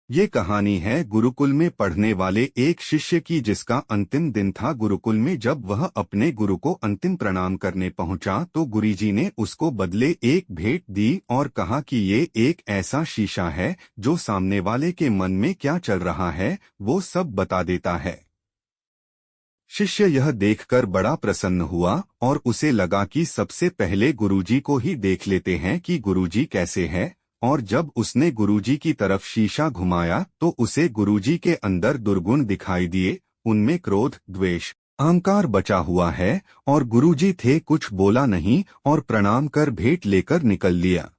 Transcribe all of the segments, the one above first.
ये कहानी है गुरुकुल में पढ़ने वाले एक शिष्य की, जिसका अंतिम दिन था गुरुकुल में। जब वह अपने गुरु को अंतिम प्रणाम करने पहुंचा तो गुरुजी ने उसको बदले एक भेंट दी और कहा कि ये एक ऐसा शीशा है जो सामने वाले के मन में क्या चल रहा है वो सब बता देता है। शिष्य यह देखकर बड़ा प्रसन्न हुआ और उसे लगा कि सबसे पहले गुरुजी को ही देख लेते हैं कि गुरुजी कैसे है। और जब उसने गुरुजी की तरफ शीशा घुमाया तो उसे गुरुजी के अंदर दुर्गुण दिखाई दिए। उनमें क्रोध, द्वेष, अहंकार बचा हुआ है। और गुरुजी थे, कुछ बोला नहीं और प्रणाम कर भेंट लेकर निकल लिया।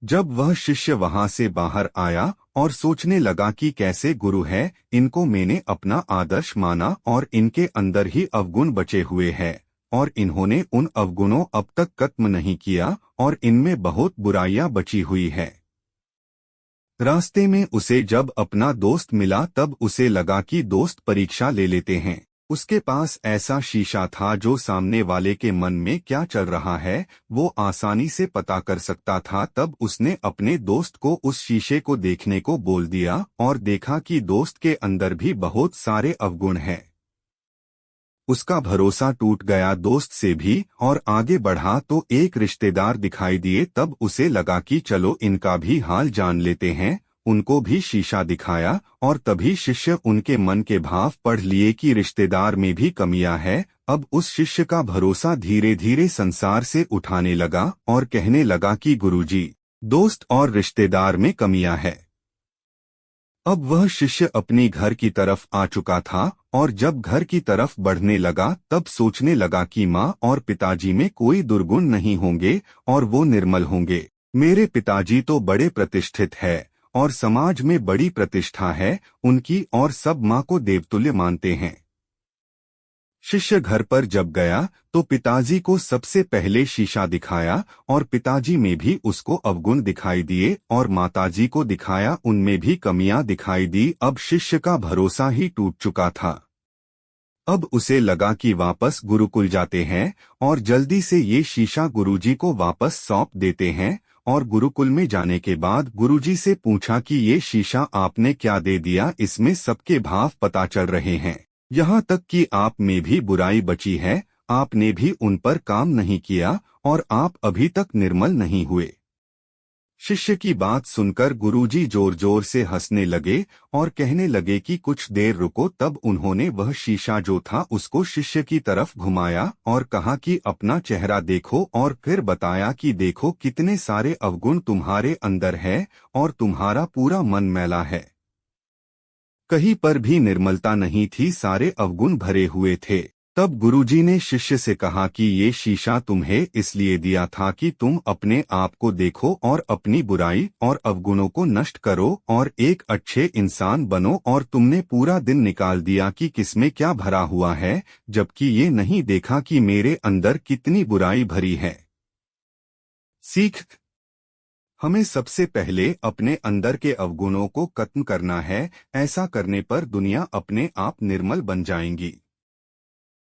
जब वह शिष्य वहां से बाहर आया और सोचने लगा कि कैसे गुरु है, इनको मैंने अपना आदर्श माना और इनके अंदर ही अवगुण बचे हुए हैं और इन्होंने उन अवगुणों अब तक खत्म नहीं किया और इनमें बहुत बुराइयां बची हुई है। रास्ते में उसे जब अपना दोस्त मिला तब उसे लगा कि दोस्त परीक्षा ले लेते हैं। उसके पास ऐसा शीशा था जो सामने वाले के मन में क्या चल रहा है वो आसानी से पता कर सकता था। तब उसने अपने दोस्त को उस शीशे को देखने को बोल दिया और देखा कि दोस्त के अंदर भी बहुत सारे अवगुण हैं। उसका भरोसा टूट गया दोस्त से भी और आगे बढ़ा तो एक रिश्तेदार दिखाई दिए। तब उसे लगा कि चलो इनका भी हाल जान लेते हैं। उनको भी शीशा दिखाया और तभी शिष्य उनके मन के भाव पढ़ लिए कि रिश्तेदार में भी कमियां है। अब उस शिष्य का भरोसा धीरे धीरे संसार से उठाने लगा और कहने लगा कि गुरुजी, दोस्त और रिश्तेदार में कमियां है। अब वह शिष्य अपनी घर की तरफ आ चुका था और जब घर की तरफ बढ़ने लगा तब सोचने लगा कि माँ और पिताजी में कोई दुर्गुण नहीं होंगे और वो निर्मल होंगे। मेरे पिताजी तो बड़े प्रतिष्ठित है और समाज में बड़ी प्रतिष्ठा है उनकी और सब माँ को देवतुल्य मानते हैं। शिष्य घर पर जब गया तो पिताजी को सबसे पहले शीशा दिखाया और पिताजी में भी उसको अवगुण दिखाई दिए और माताजी को दिखाया, उनमें भी कमियां दिखाई दी। अब शिष्य का भरोसा ही टूट चुका था। अब उसे लगा कि वापस गुरुकुल जाते हैं और जल्दी से ये शीशा गुरुजी को वापस सौंप देते हैं। और गुरुकुल में जाने के बाद गुरुजी से पूछा कि ये शीशा आपने क्या दे दिया, इसमें सबके भाव पता चल रहे हैं, यहाँ तक कि आप में भी बुराई बची है, आपने भी उन पर काम नहीं किया और आप अभी तक निर्मल नहीं हुए। शिष्य की बात सुनकर गुरुजी जोर जोर से हंसने लगे और कहने लगे कि कुछ देर रुको। तब उन्होंने वह शीशा जो था उसको शिष्य की तरफ घुमाया और कहा कि अपना चेहरा देखो और फिर बताया कि देखो कितने सारे अवगुण तुम्हारे अंदर है और तुम्हारा पूरा मन मैला है, कहीं पर भी निर्मलता नहीं थी, सारे अवगुण भरे हुए थे। तब गुरुजी ने शिष्य से कहा कि ये शीशा तुम्हें इसलिए दिया था कि तुम अपने आप को देखो और अपनी बुराई और अवगुणों को नष्ट करो और एक अच्छे इंसान बनो। और तुमने पूरा दिन निकाल दिया कि किसमें क्या भरा हुआ है, जबकि ये नहीं देखा कि मेरे अंदर कितनी बुराई भरी है। सीख, हमें सबसे पहले अपने अंदर के अवगुणों को खत्म करना है। ऐसा करने पर दुनिया अपने आप निर्मल बन जाएंगी।